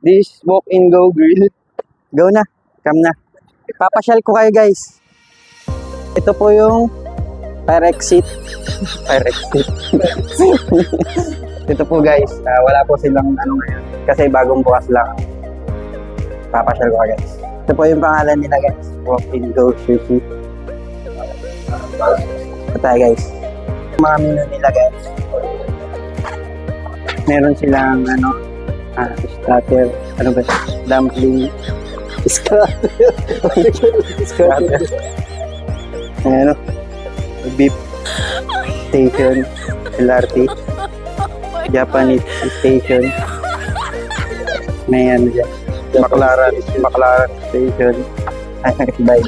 This walk in go grill. Go na. Come na. Papasyal ko kayo guys. Ito po yung fire exit. Fire exit. Ito po guys. Wala po silang ano ngayon. Kasi bagong bukas lang. Papasyal ko kayo guys. Ito po yung pangalan nila guys. Walk in go sushi. Ito tayo guys. Mga menu nila guys. Meron silang ano, starter, ano ba? Dumpling. Starter. Starter. Ano? Beef station. LRT. Japanese station. May ano dyan. Baclaran station. Ay, bye.